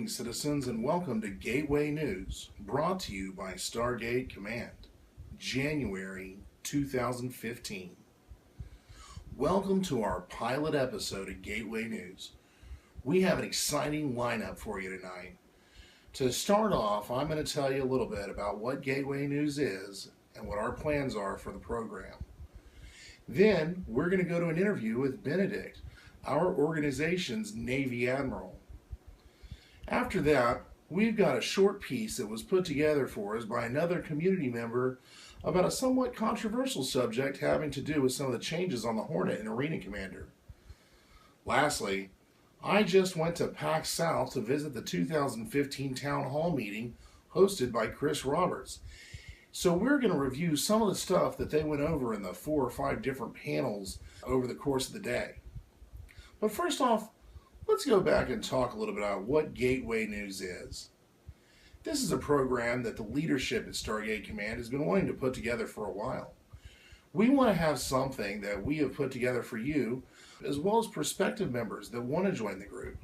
Greetings, citizens, and welcome to Gateway News, brought to you by Stargate Command, January 2015. Welcome to our pilot episode of Gateway News. We have an exciting lineup for you tonight. To start off, I'm going to tell you a little bit about what Gateway News is and what our plans are for the program. Then, we're going to go to an interview with Benedict, our organization's Navy Admiral. After that, we've got a short piece that was put together for us by another community member about a somewhat controversial subject having to do with some of the changes on the Hornet and Arena Commander. Lastly, I just went to PAX South to visit the 2015 Town Hall meeting hosted by Chris Roberts. So we're going to review some of the stuff that they went over in the 4 or 5 different panels over the course of the day. But first off, let's go back and talk a little bit about what Gateway News is. This is a program that the leadership at Stargate Command has been wanting to put together for a while. We want to have something that we have put together for you, as well as prospective members that want to join the group,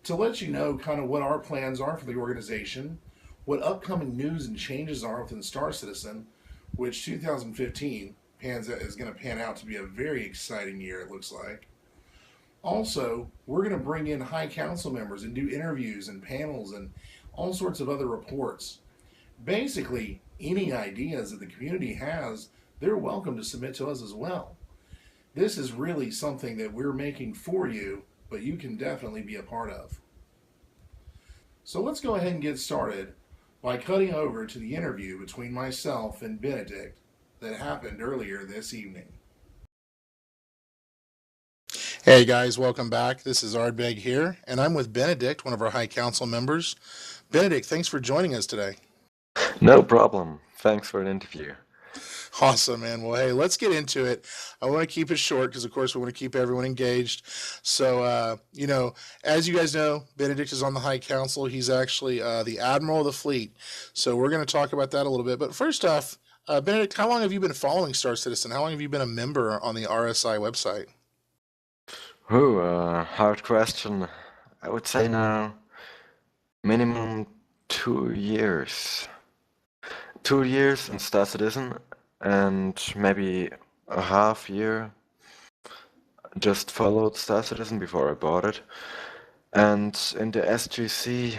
to let you know kind of what our plans are for the organization, what upcoming news and changes are within Star Citizen, which 2015 is going to pan out to be a very exciting year, it looks like. Also, we're going to bring in high council members and do interviews and panels and all sorts of other reports. Basically, any ideas that the community has, they're welcome to submit to us as well. This is really something that we're making for you, but you can definitely be a part of. So let's go ahead and get started by cutting over to the interview between myself and Benedict that happened earlier this evening. Hey guys, welcome back. This is Ardbeg here, and I'm with Benedict, one of our High Council members. Benedict, thanks for joining us today. No problem. Thanks for an interview. Awesome, man. Well, hey, let's get into it. I want to keep it short because, of course, we want to keep everyone engaged. So, as you guys know, Benedict is on the High Council. He's actually the Admiral of the Fleet. So we're going to talk about that a little bit. But first off, Benedict, how long have you been following Star Citizen? How long have you been a member on the RSI website? Hard question. I would say now minimum 2 years. 2 years in Star Citizen and maybe a half year just followed Star Citizen before I bought it. And in the SGC,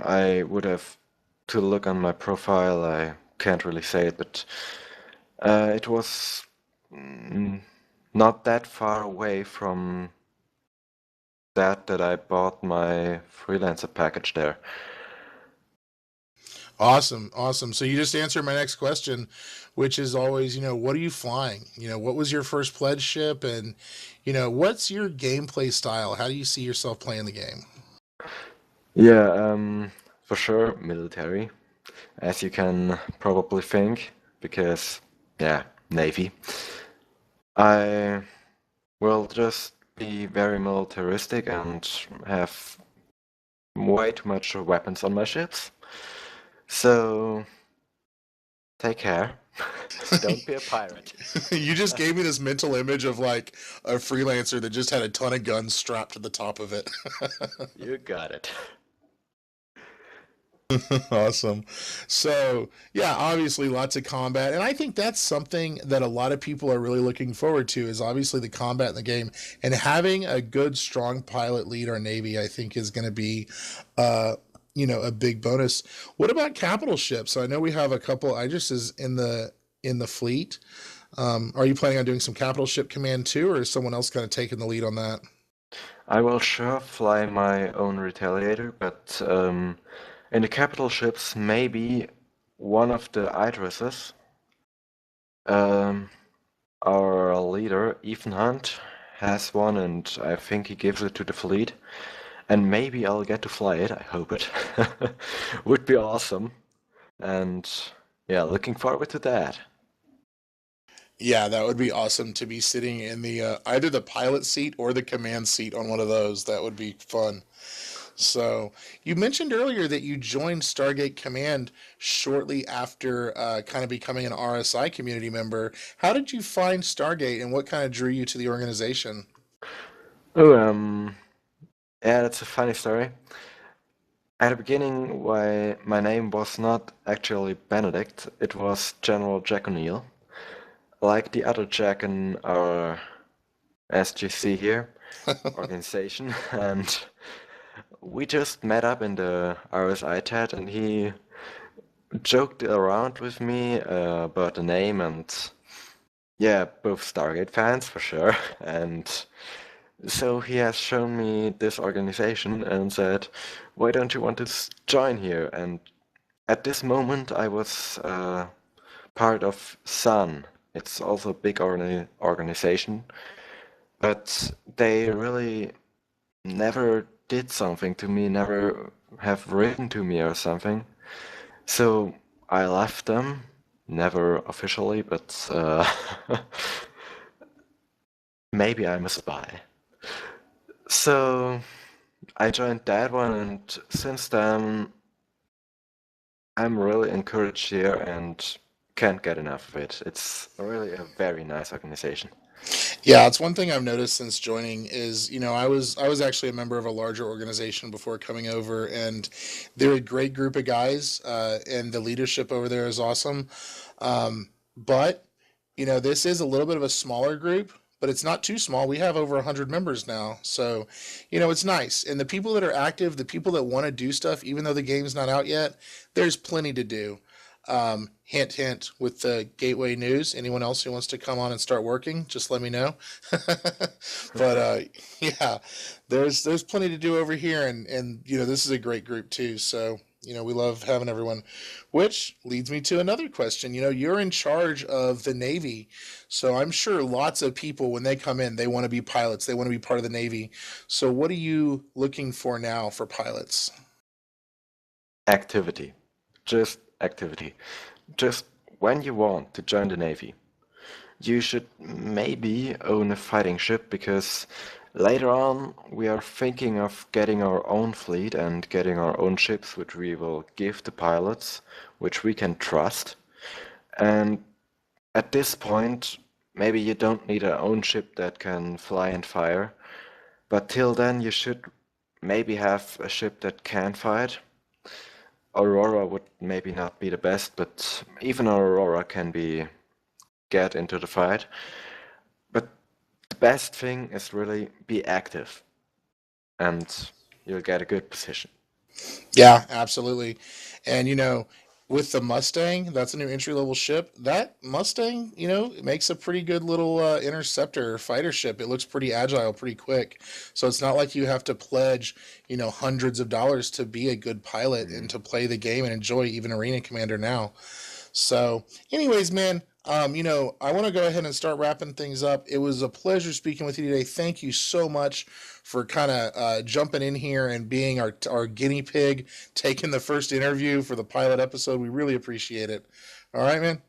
I would have to look on my profile. I can't really say it, but it was not that far away from that I bought my freelancer package there. Awesome. So you just answered my next question, which is always, what are you flying? What was your first pledge ship? And, what's your gameplay style? How do you see yourself playing the game? Yeah, for sure, military, as you can probably think, because, Navy. I will just be very militaristic and have way too much weapons on my ships. So, take care. Don't be a pirate. You just gave me this mental image of like a freelancer that just had a ton of guns strapped to the top of it. You got it. Awesome. So, yeah, obviously lots of combat. And I think that's something that a lot of people are really looking forward to is obviously the combat in the game. And having a good, strong pilot lead our Navy, I think, is going to be, a big bonus. What about capital ships? I know we have a couple Idrises in the fleet. Are you planning on doing some capital ship command too, or is someone else kind of taking the lead on that? I will sure fly my own Retaliator, but in the capital ships, maybe one of the Idrises, our leader, Ethan Hunt, has one, and I think he gives it to the fleet. And maybe I'll get to fly it, I hope it. Would be awesome. And yeah, looking forward to that. Yeah, that would be awesome to be sitting in the either the pilot seat or the command seat on one of those. That would be fun. So you mentioned earlier that you joined Stargate Command shortly after kind of becoming an RSI community member. How did you find Stargate and what kind of drew you to the organization? Oh, yeah, that's a funny story. At the beginning, why my name was not actually Benedict, it was General Jack O'Neill, like the other Jack in our SGC here organization, and we just met up in the RSI chat, and he joked around with me about the name, and yeah, both Stargate fans for sure, and so he has shown me this organization and said, "Why don't you want to join here?" And at this moment, I was part of Sun. It's also a big organization, but they really never did something to me, never have written to me or something. So I left them, never officially, but maybe I'm a spy. So I joined that one, and since then I'm really encouraged here and can't get enough of it. It's really a very nice organization. Yeah, it's one thing I've noticed since joining is, I was actually a member of a larger organization before coming over, and they're a great group of guys, and the leadership over there is awesome. But this is a little bit of a smaller group, but it's not too small. We have over 100 members now, so it's nice. And the people that are active, the people that want to do stuff, even though the game's not out yet, there's plenty to do. Hint, hint, with the Gateway News. Anyone else who wants to come on and start working, just let me know. But yeah, there's plenty to do over here, and this is a great group too. So we love having everyone. Which leads me to another question. You're in charge of the Navy, so I'm sure lots of people when they come in, they want to be pilots. They want to be part of the Navy. So what are you looking for now for pilots? Activity. Just activity. Just when you want to join the Navy, you should maybe own a fighting ship, because later on we are thinking of getting our own fleet and getting our own ships, which we will give to pilots, which we can trust. And at this point, maybe you don't need a own ship that can fly and fire, but till then you should maybe have a ship that can fight. Aurora would maybe not be the best, but even Aurora can get into the fight. But the best thing is really be active, and you'll get a good position. Yeah, absolutely. And with the Mustang, that's a new entry level ship. That Mustang, it makes a pretty good little interceptor fighter ship. It looks pretty agile, pretty quick. So it's not like you have to pledge, hundreds of dollars to be a good pilot and to play the game and enjoy even Arena Commander now. So, anyways, man, I want to go ahead and start wrapping things up. It was a pleasure speaking with you today. Thank you so much for kind of jumping in here and being our guinea pig, taking the first interview for the pilot episode. We really appreciate it. All right, man.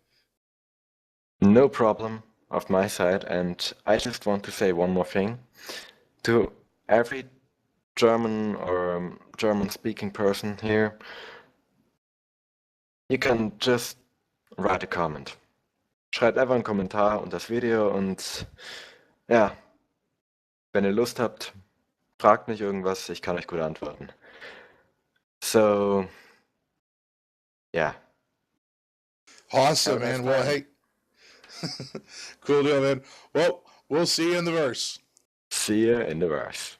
No problem of my side, and I just want to say one more thing. To every German or German-speaking person here, you can just write a comment. Schreibt einfach einen Kommentar unter das Video und ja, wenn ihr Lust habt, fragt mich irgendwas, ich kann euch gut antworten. So, yeah. Awesome, Have a nice man. Well, time. hey, cool deal, man. Well, we'll see you in the verse. See you in the verse.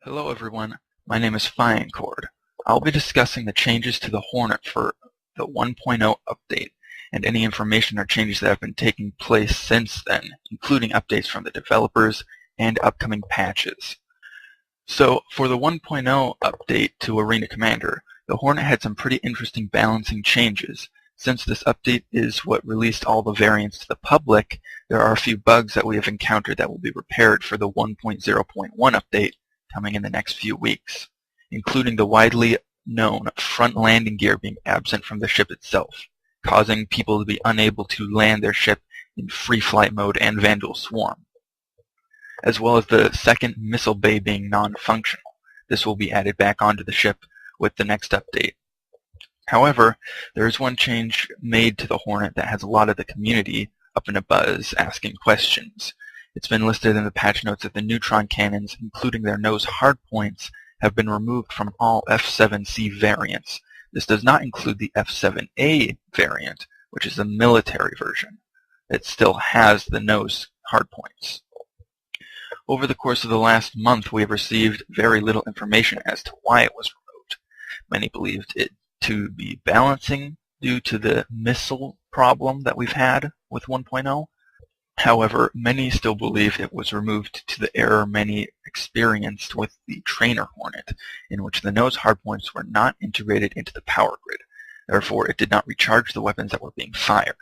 Hello everyone, my name is Fiancord. I'll be discussing the changes to the Hornet for the 1.0 update and any information or changes that have been taking place since then, including updates from the developers and upcoming patches. So for the 1.0 update to Arena Commander, the Hornet had some pretty interesting balancing changes. Since this update is what released all the variants to the public, there are a few bugs that we have encountered that will be repaired for the 1.0.1 update coming in the next few weeks, including the widely known front landing gear being absent from the ship itself, causing people to be unable to land their ship in free flight mode and Vandal Swarm, as well as the second missile bay being non-functional. This will be added back onto the ship with the next update. However, there is one change made to the Hornet that has a lot of the community up in a buzz asking questions. It's been listed in the patch notes that the neutron cannons, including their nose hardpoints, have been removed from all F-7C variants. This does not include the F-7A variant, which is the military version. It still has the nose hardpoints. Over the course of the last month, we have received very little information as to why it was removed. Many believed it to be balancing due to the missile problem that we've had with 1.0. However, many still believe it was removed to the error many experienced with the trainer Hornet, in which the nose hardpoints were not integrated into the power grid. Therefore, it did not recharge the weapons that were being fired.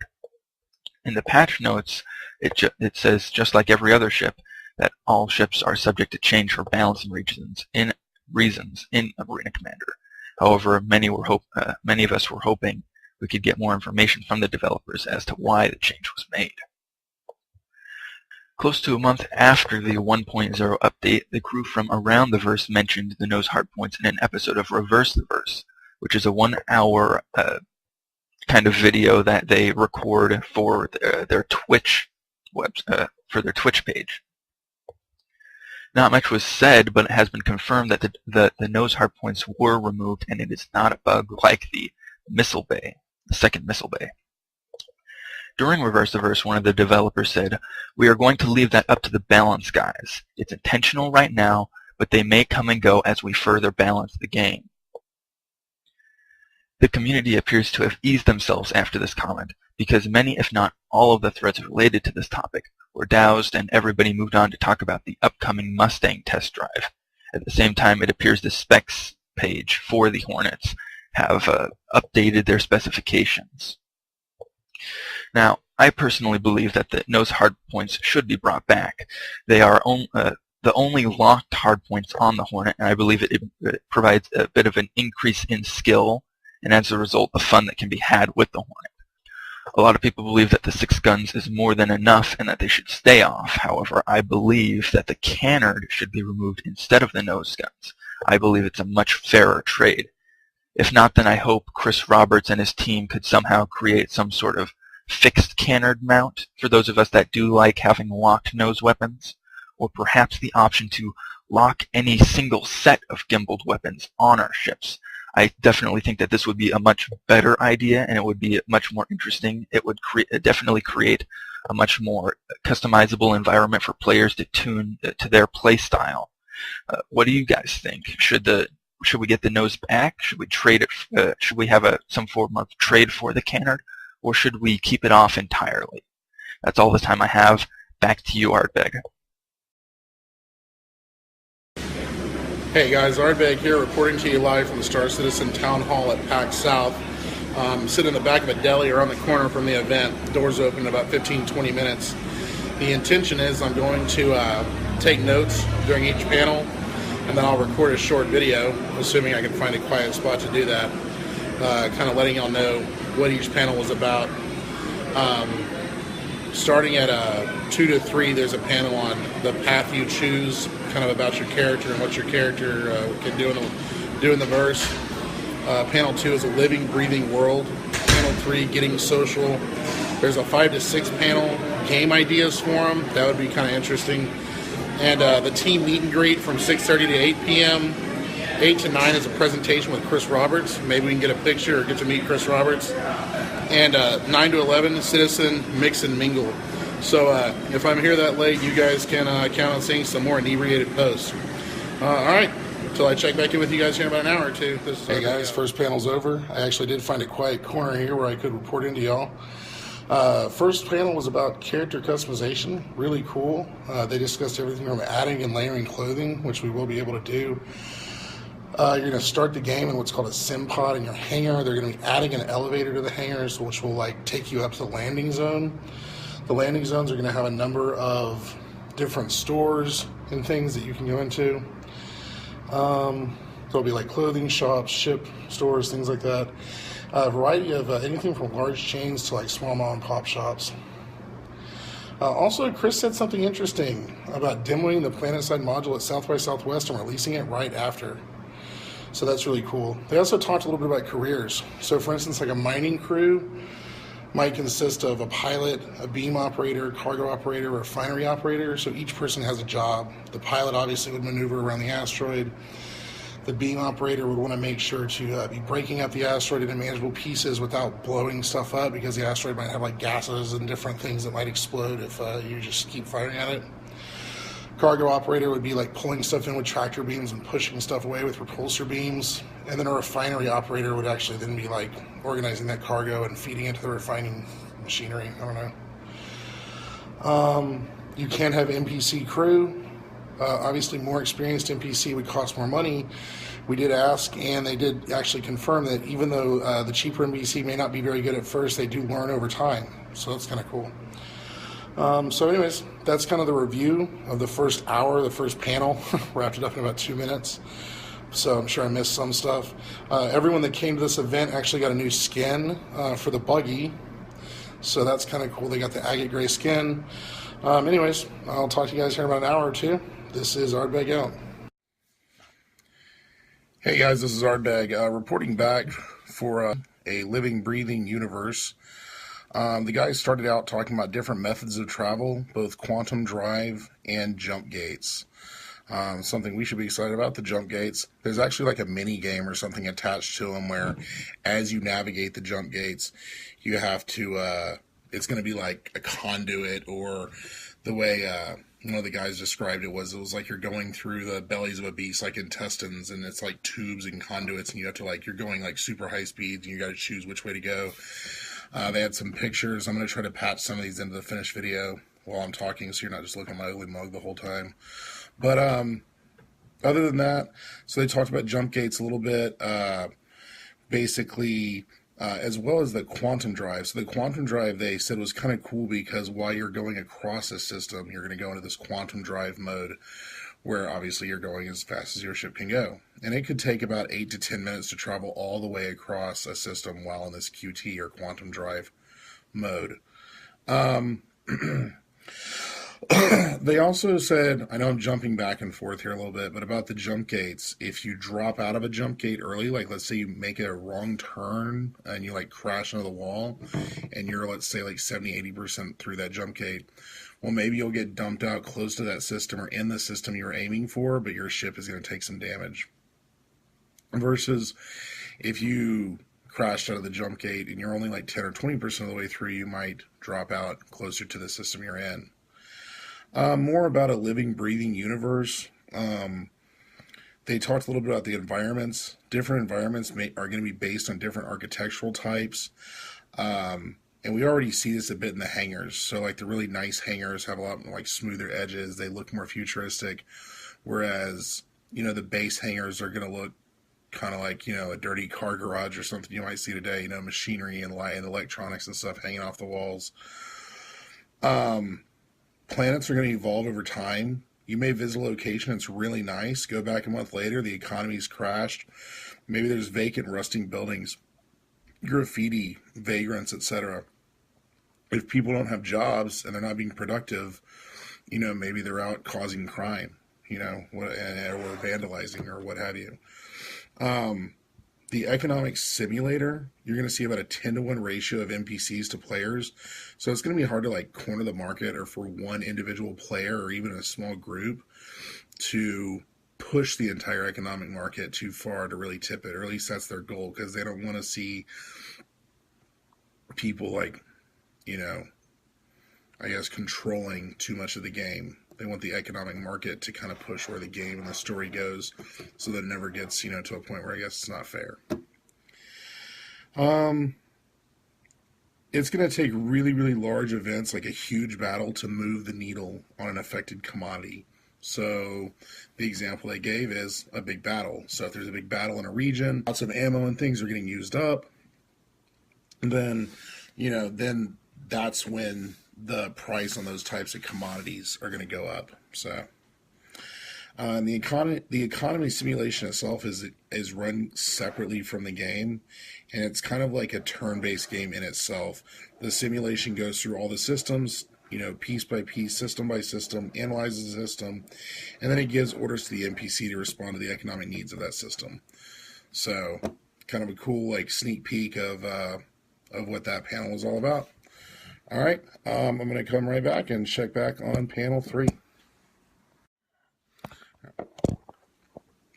In the patch notes, it says, just like every other ship, that all ships are subject to change for balancing reasons in Arena Commander. However, many of us were hoping we could get more information from the developers as to why the change was made. Close to a month after the 1.0 update, the crew from Around the Verse mentioned the nose hardpoints in an episode of Reverse the Verse, which is a 1-hour kind of video that they record for their Twitch page. Not much was said, but it has been confirmed that the nose hardpoints were removed, and it is not a bug like the missile bay, the second missile bay. During Reverse the Verse, one of the developers said, "We are going to leave that up to the balance guys. It's intentional right now, but they may come and go as we further balance the game." The community appears to have eased themselves after this comment, because many, if not all, of the threads related to this topic were doused, and everybody moved on to talk about the upcoming Mustang test drive. At the same time, it appears the specs page for the Hornets have updated their specifications. Now, I personally believe that the nose hardpoints should be brought back. They are the only locked hardpoints on the Hornet, and I believe it provides a bit of an increase in skill, and as a result, the fun that can be had with the Hornet. A lot of people believe that the 6 guns is more than enough and that they should stay off. However, I believe that the canard should be removed instead of the nose guns. I believe it's a much fairer trade. If not, then I hope Chris Roberts and his team could somehow create some sort of fixed canard mount for those of us that do like having locked nose weapons, or perhaps the option to lock any single set of gimbaled weapons on our ships. I definitely think that this would be a much better idea, and it would be much more interesting. It would definitely create a much more customizable environment for players to tune to their play style. What do you guys think? Should we get the nose back? Should we trade it? Should we have some form of trade for the canard, or should we keep it off entirely? That's all the time I have. Back to you, Ardbeg. Hey guys, Ardbeg here, reporting to you live from the Star Citizen Town Hall at PAX South. Sitting in the back of a deli around the corner from the event. Doors open in about 15-20 minutes. The intention is I'm going to take notes during each panel, and then I'll record a short video, assuming I can find a quiet spot to do that, kind of letting y'all know what each panel was about. Starting at 2 to 3, there's a panel on the path you choose, kind of about your character and what your character can do in the verse. Panel 2 is a living, breathing world. Panel 3, getting social. There's a 5 to 6 panel, game ideas forum. That would be kind of interesting. And the team meet and greet from 6:30 to 8 p.m. 8 to 9 is a presentation with Chris Roberts. Maybe we can get a picture or get to meet Chris Roberts. And 9 to 11, Citizen Mix and Mingle. So if I'm here that late, you guys can count on seeing some more inebriated posts. All right, until I check back in with you guys here in about an hour or two. Hey guys, first panel's over. I actually did find a quiet corner here where I could report into y'all. First panel was about character customization. Really cool. They discussed everything from adding and layering clothing, which we will be able to do. You're going to start the game in what's called a sim pod in your hangar. They're going to be adding an elevator to the hangars, which will take you up to the landing zone. The landing zones are going to have a number of different stores and things that you can go into. There'll be clothing shops, ship stores, things like that. A variety of anything from large chains to small mom and pop shops. Also, Chris said something interesting about demoing the PlanetSide module at South by Southwest and releasing it right after. So that's really cool. They also talked a little bit about careers. So for instance, a mining crew might consist of a pilot, a beam operator, cargo operator, refinery operator. So each person has a job. The pilot obviously would maneuver around the asteroid. The beam operator would want to make sure to be breaking up the asteroid into manageable pieces without blowing stuff up, because the asteroid might have like gases and different things that might explode if you just keep firing at it. Cargo operator would be like pulling stuff in with tractor beams and pushing stuff away with repulsor beams. And then a refinery operator would actually then be like organizing that cargo and feeding it to the refining machinery. I don't know. You can have NPC crew. Obviously, more experienced NPC would cost more money. We did ask, and they did actually confirm that even though the cheaper NPC may not be very good at first, they do learn over time. So that's kind of cool. So anyways, that's kind of the review of the first hour, the first panel. Wrapped it up in about 2 minutes. So I'm sure I missed some stuff. Everyone that came to this event actually got a new skin for the buggy. So that's kind of cool. They got the agate gray skin. Anyways, I'll talk to you guys here in about an hour or two. This is Ardbeg out. Hey guys, this is Ardbeg reporting back for a living, breathing universe. The guys started out talking about different methods of travel, both quantum drive and jump gates. Something we should be excited about, the jump gates. There's actually like a mini game or something attached to them where as you navigate the jump gates, you have to, it's going to be like a conduit, or the way one of the guys described it was like you're going through the bellies of a beast, like intestines, and it's like tubes and conduits, and you have to like, you're going like super high speeds, and you got to choose which way to go. They had some pictures. I'm going to try to patch some of these into the finished video while I'm talking, so you're not just looking at my ugly mug the whole time. But other than that, so they talked about jump gates a little bit, basically, as well as the quantum drive. So the quantum drive, they said, was kind of cool because while you're going across a system, you're going to go into this quantum drive mode where obviously you're going as fast as your ship can go. And it could take about 8 to 10 minutes to travel all the way across a system while in this QT or quantum drive mode. They also said, I know I'm jumping back and forth here a little bit, but about the jump gates, if you drop out of a jump gate early, like let's say you make a wrong turn and you like crash into the wall and you're, let's say, like 70-80% through that jump gate, well, maybe you'll get dumped out close to that system or in the system you're aiming for, but your ship is going to take some damage. Versus if you crashed out of the jump gate and you're only like 10 or 20% of the way through, you might drop out closer to the system you're in. More about a living, breathing universe. They talked a little bit about the environments. Different environments are going to be based on different architectural types. And we already see this a bit in the hangars. So like the really nice hangars have a lot like smoother edges. They look more futuristic. Whereas, you know, the base hangars are going to look kind of like, you know, a dirty car garage or something you might see today. You know, machinery and light and electronics and stuff hanging off the walls. Planets are going to evolve over time. You may visit a location, it's really nice. Go back a month later, the economy's crashed. Maybe there's vacant, rusting buildings, graffiti, vagrants, etc. If people don't have jobs and they're not being productive, you know, maybe they're out causing crime, you know, or vandalizing or what have you. The economic simulator, you're going to see about a 10-to-1 ratio of NPCs to players. So it's going to be hard to like corner the market or for one individual player or even a small group to push the entire economic market too far to really tip it, or at least that's their goal, because they don't want to see people like, you know, I guess controlling too much of the game. They want the economic market to kind of push where the game and the story goes, so that it never gets, you know, to a point where I guess it's not fair. It's going to take really, really large events, like a huge battle, to move the needle on an affected commodity. So the example they gave is a big battle. So if there's a big battle in a region, lots of ammo and things are getting used up, then, you know, then that's when the price on those types of commodities are going to go up. So the economy simulation itself is run separately from the game, and it's kind of like a turn-based game in itself. The simulation goes through all the systems, you know, piece by piece, system by system, analyzes the system, and then it gives orders to the NPC to respond to the economic needs of that system. So kind of a cool like sneak peek of what that panel is all about. All right, I'm going to come right back and check back on panel 3.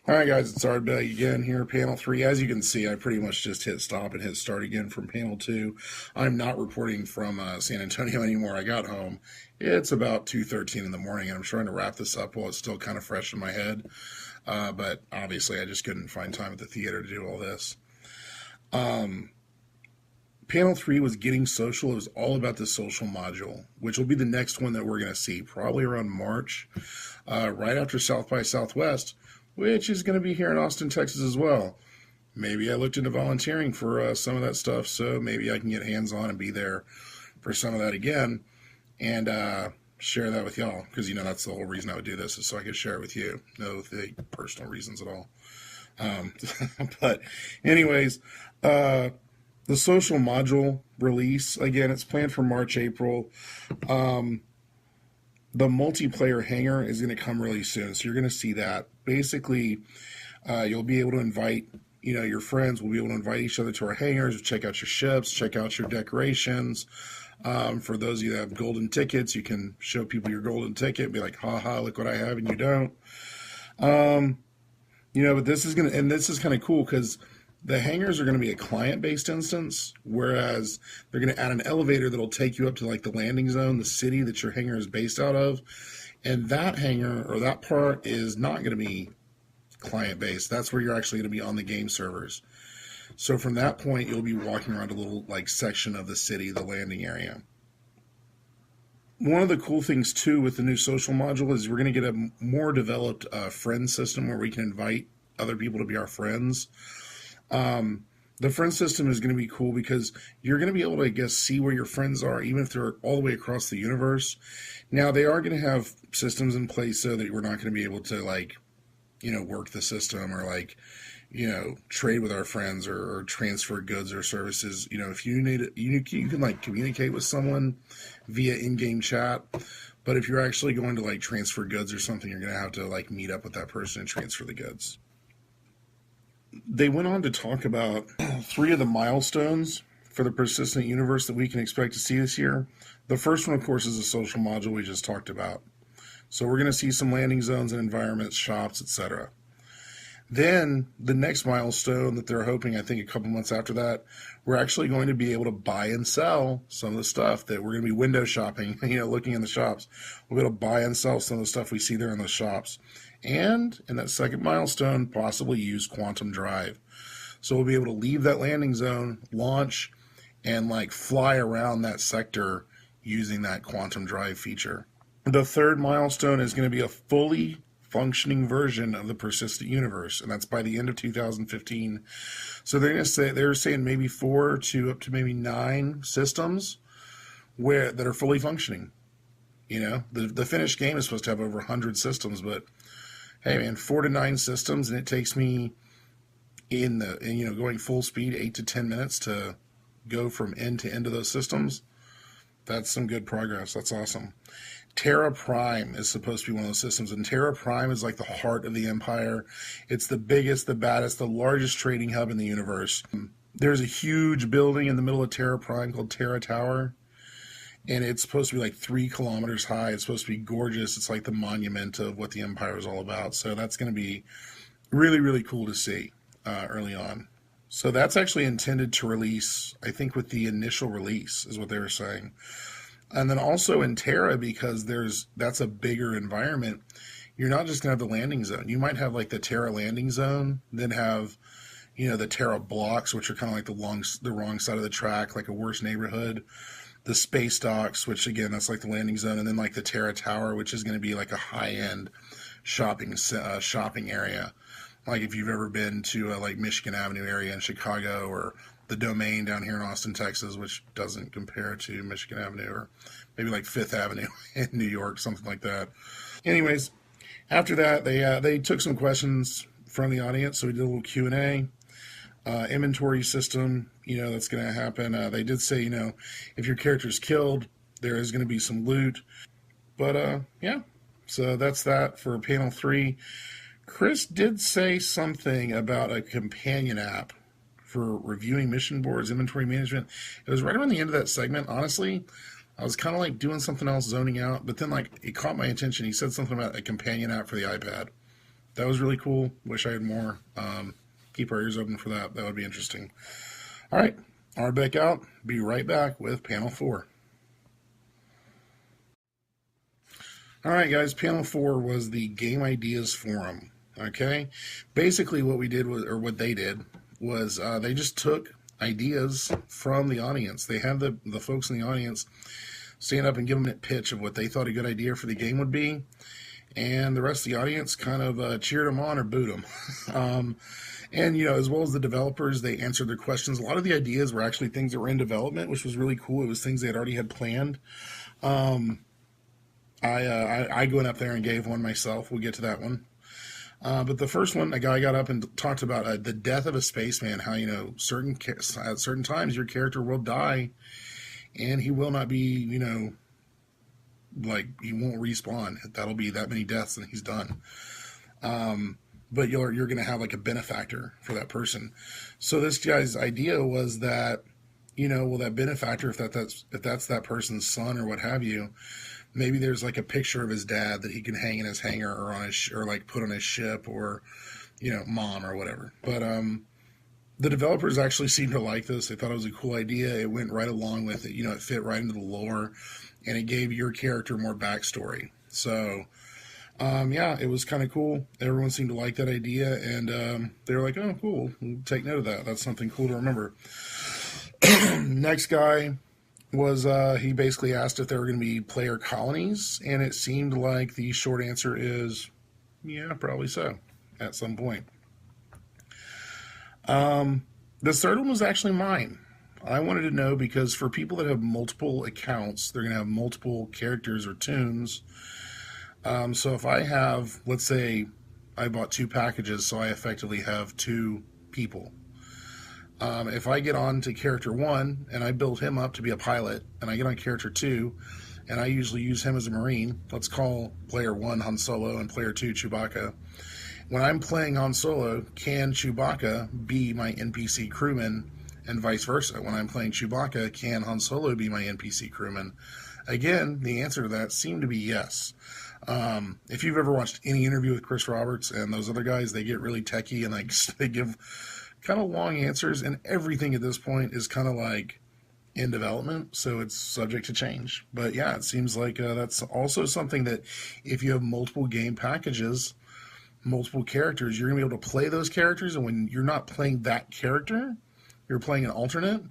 All right, guys, it's Art back again here, panel 3. As you can see, I pretty much just hit stop and hit start again from panel 2. I'm not reporting from San Antonio anymore. I got home. It's about 2:13 in the morning, and I'm trying to wrap this up while it's still kind of fresh in my head. But obviously, I just couldn't find time at the theater to do all this. Panel 3 was Getting Social. It was all about the social module, which will be the next one that we're going to see, probably around March, right after South by Southwest, which is going to be here in Austin, Texas as well. Maybe I looked into volunteering for some of that stuff, so maybe I can get hands-on and be there for some of that again and share that with y'all, because, that's the whole reason I would do this, is so I could share it with you. No the personal reasons at all. But anyways, the social module release, again, it's planned for March, April. The multiplayer hangar is going to come really soon, so you're going to see that. Basically, you'll be able to invite, your friends will be able to invite each other to our hangars, check out your ships, check out your decorations. For those of you that have golden tickets, you can show people your golden ticket, be like, haha, look what I have and you don't. But this is kind of cool because the hangars are going to be a client-based instance, whereas they're going to add an elevator that'll take you up to like the landing zone, the city that your hangar is based out of. And that hangar or that part is not going to be client-based. That's where you're actually going to be on the game servers. So from that point, you'll be walking around a little like section of the city, the landing area. One of the cool things too with the new social module is we're going to get a more developed friend system where we can invite other people to be our friends. The friend system is going to be cool because you're going to be able to, I guess, see where your friends are, even if they're all the way across the universe. Now, they are going to have systems in place so that we're not going to be able to, work the system or, trade with our friends or transfer goods or services. If you need it, you can, communicate with someone via in-game chat. But if you're actually going to, transfer goods or something, you're going to have to, meet up with that person and transfer the goods. They went on to talk about 3 of the milestones for the persistent universe that we can expect to see this year. The first one, of course, is the social module we just talked about. So we're going to see some landing zones and environments, shops, etc. Then the next milestone that they're hoping, I think a couple months after that, we're actually going to be able to buy and sell some of the stuff that we're going to be window shopping, looking in the shops. We'll be able to buy and sell some of the stuff we see there in the shops. And in that second milestone, possibly use quantum drive. So we'll be able to leave that landing zone, launch, and fly around that sector using that quantum drive feature. The third milestone is going to be a fully functioning version of the persistent universe, and that's by the end of 2015. So they're saying maybe 4 to up to maybe 9 systems that are fully functioning. The finished game is supposed to have over 100 systems, but hey man, 4 to 9 systems, and it takes me going full speed 8 to 10 minutes to go from end to end of those systems. That's some good progress. That's awesome. Terra Prime is supposed to be one of those systems, and Terra Prime is like the heart of the Empire. It's the biggest, the baddest, the largest trading hub in the universe. There's a huge building in the middle of Terra Prime called Terra Tower, and it's supposed to be 3 kilometers high. It's supposed to be gorgeous. It's like the monument of what the Empire is all about. So that's going to be really, really cool to see early on. So that's actually intended to release, I think, with the initial release is what they were saying. And then also in Terra, because that's a bigger environment, you're not just going to have the landing zone. You might have the Terra landing zone, then have, the Terra blocks, which are kind of like the wrong side of the track, like a worse neighborhood. The space docks, which again, that's like the landing zone. And then the Terra Tower, which is going to be like a high-end shopping area. Like if you've ever been to Michigan Avenue area in Chicago, or the Domain down here in Austin, Texas, which doesn't compare to Michigan Avenue, or maybe Fifth Avenue in New York, something like that. Anyways, after that, they took some questions from the audience, so we did a little Q&A. Inventory system, that's going to happen. They did say, if your character's killed, there is going to be some loot. But, yeah, so that's that for panel 3. Chris did say something about a companion app for reviewing mission boards, inventory management. It was right around the end of that segment. Honestly, I was kind of doing something else, zoning out, but then it caught my attention. He said something about a companion app for the iPad. that was really cool. Wish I had more. Keep our ears open for that. That would be interesting. All right, our back out. Be right back with panel 4. All right, guys, panel 4 was the Game Ideas Forum. Okay, basically what we did was, or what they did was, they just took ideas from the audience. They had the folks in the audience stand up and give them a pitch of what they thought a good idea for the game would be, and the rest of the audience kind of cheered them on or booed them. And, as well as the developers, they answered their questions. A lot of the ideas were actually things that were in development, which was really cool. It was things they had already had planned. I went up there and gave one myself. We'll get to that one. But the first one, a guy got up and talked about the death of a spaceman, how, at certain times your character will die and he will not be, he won't respawn. That'll be that many deaths and he's done. But you're going to have like a benefactor for that person. So this guy's idea was that, that benefactor, if that's that person's son or what have you, maybe there's like a picture of his dad that he can hang in his hangar or on his or like put on his ship, or mom or whatever. But the developers actually seemed to like this. They thought it was a cool idea. It went right along with it. It fit right into the lore, and it gave your character more backstory. So it was kind of cool. Everyone seemed to like that idea, and they were like, oh, cool, we'll take note of that. That's something cool to remember. Next guy was, he basically asked if there were going to be player colonies, and it seemed like the short answer is, yeah, probably so, at some point. The third one was actually mine. I wanted to know, because for people that have multiple accounts, they're going to have multiple characters or tunes. So if I have, let's say I bought 2 packages, so I effectively have 2 people. If I get on to character 1 and I build him up to be a pilot, and I get on character 2 and I usually use him as a Marine, let's call player 1 Han Solo and player 2 Chewbacca. When I'm playing Han Solo, can Chewbacca be my NPC crewman, and vice versa? When I'm playing Chewbacca, can Han Solo be my NPC crewman? Again, the answer to that seemed to be yes. If you've ever watched any interview with Chris Roberts and those other guys, they get really techie and they give kind of long answers, and everything at this point is kind of like in development, so it's subject to change. But yeah, it seems like that's also something that if you have multiple game packages, multiple characters, you're going to be able to play those characters, and when you're not playing that character, you're playing an alternate,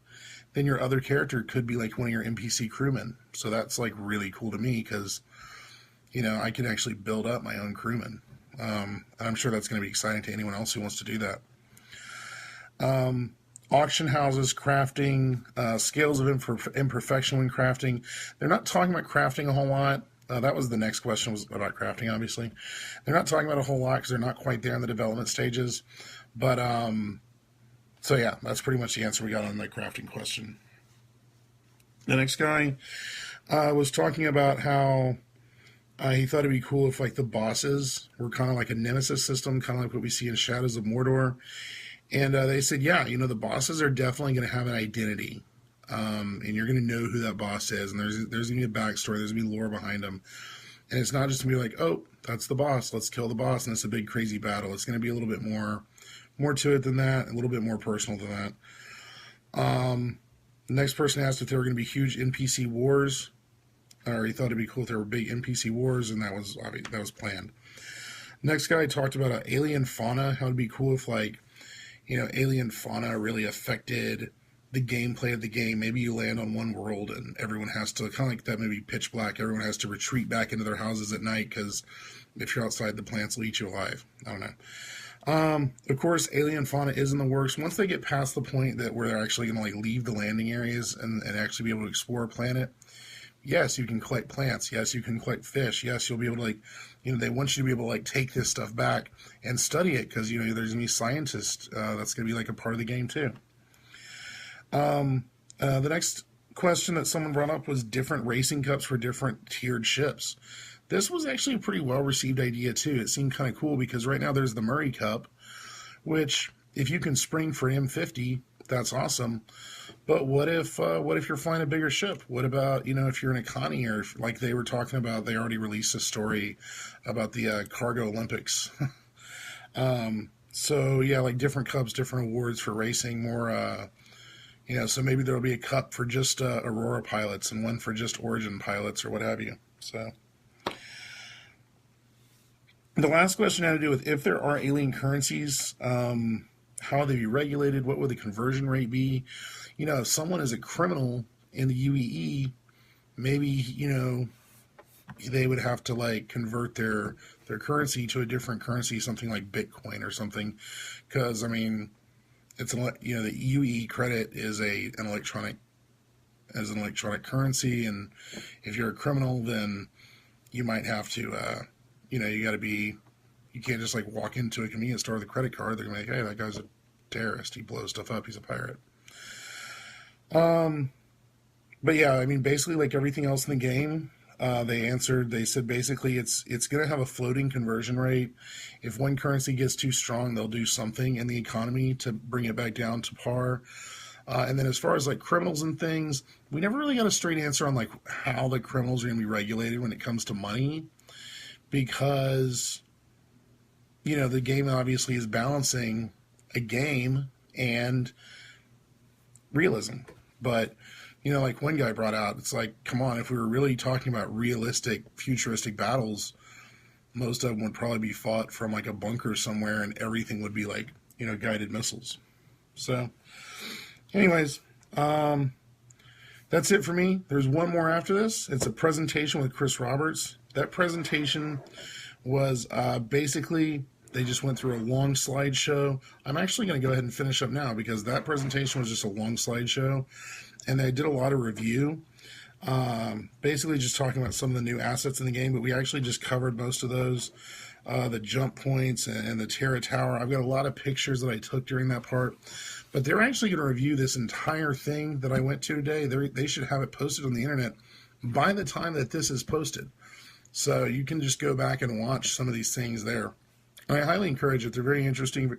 then your other character could be like one of your NPC crewmen. So that's like really cool to me, because I can actually build up my own crewman. And I'm sure that's going to be exciting to anyone else who wants to do that. Auction houses, crafting, scales of imperfection when crafting. They're not talking about crafting a whole lot. That was the next question, was about crafting, obviously. They're not talking about a whole lot because they're not quite there in the development stages. But, so yeah, that's pretty much the answer we got on the crafting question. The next guy was talking about how he thought it'd be cool if, like, the bosses were kind of like a nemesis system, kind of like what we see in Shadows of Mordor. And they said, yeah, the bosses are definitely going to have an identity. And you're going to know who that boss is. And there's going to be a backstory. There's going to be lore behind them. And it's not just going to be like, oh, that's the boss. Let's kill the boss. And it's a big, crazy battle. It's going to be a little bit more to it than that. A little bit more personal than that. The next person asked if there were going to be huge NPC wars. Or he thought it'd be cool if there were big NPC wars. And that was planned. Next guy talked about alien fauna. How it'd be cool if, like, alien fauna really affected the gameplay of the game. Maybe you land on one world and everyone has to, kind of like that movie Pitch Black, everyone has to retreat back into their houses at night because if you're outside, the plants will eat you alive. I don't know. Of course, alien fauna is in the works. Once they get past the point that where they're actually going to like leave the landing areas and actually be able to explore a planet, yes, you can collect plants. Yes, you can collect fish. Yes, you'll be able to, like, they want you to be able to, like, take this stuff back and study it because, there's going to be scientists. That's going to be, like, a part of the game, too. The next question that someone brought up was different racing cups for different tiered ships. This was actually a pretty well-received idea, too. It seemed kind of cool because right now there's the Murray Cup, which, if you can spring for M50, that's awesome. But what if you're flying a bigger ship? What about, if you're an economy, or like they were talking about, they already released a story about the Cargo Olympics. So yeah, like different cups, different awards for racing, more, so maybe there'll be a cup for just Aurora pilots and one for just Origin pilots or what have you. So the last question had to do with if there are alien currencies, how would they be regulated? What would the conversion rate be? If someone is a criminal in the UEE, maybe, they would have to like convert their currency to a different currency, something like Bitcoin or something. Because, it's the UEE credit is an electronic currency, and if you're a criminal, then you might have to, you can't just like walk into a convenience store with a credit card. They're gonna be like, hey, that guy's a terrorist. He blows stuff up. He's a pirate. But yeah, basically like everything else in the game, they said basically it's going to have a floating conversion rate. If one currency gets too strong, they'll do something in the economy to bring it back down to par. And then as far as like criminals and things, we never really got a straight answer on like how the criminals are going to be regulated when it comes to money, because, the game obviously is balancing a game and realism. But, like one guy brought out, it's like, come on, if we were really talking about realistic, futuristic battles, most of them would probably be fought from like a bunker somewhere, and everything would be like, guided missiles. So, anyways, that's it for me. There's one more after this. It's a presentation with Chris Roberts. That presentation was basically, they just went through a long slideshow. I'm actually going to go ahead and finish up now because that presentation was just a long slideshow. And they did a lot of review, basically just talking about some of the new assets in the game, but we actually just covered most of those, the jump points and the Terra Tower. I've got a lot of pictures that I took during that part, but they're actually going to review this entire thing that I went to today. They should have it posted on the internet by the time that this is posted. So you can just go back and watch some of these things there. I highly encourage it. They're very interesting,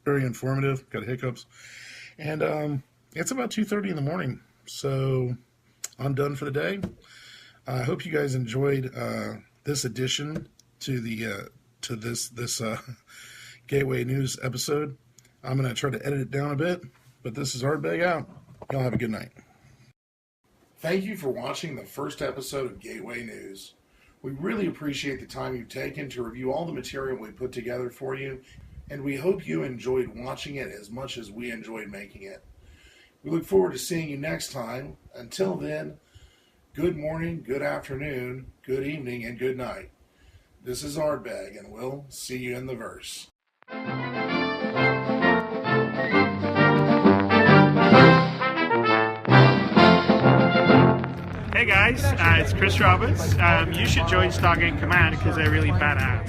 very informative, got hiccups. And, it's about 2:30 in the morning, so I'm done for the day. I hope you guys enjoyed this addition to this Gateway News episode. I'm going to try to edit it down a bit, but this is Ardbeg out. Y'all have a good night. Thank you for watching the first episode of Gateway News. We really appreciate the time you've taken to review all the material we put together for you, and we hope you enjoyed watching it as much as we enjoyed making it. We look forward to seeing you next time. Until then, good morning, good afternoon, good evening, and good night. This is Ardbeg, and we'll see you in the verse. Hey guys, it's Chris Roberts. You should join Stargate Command because they're really badass.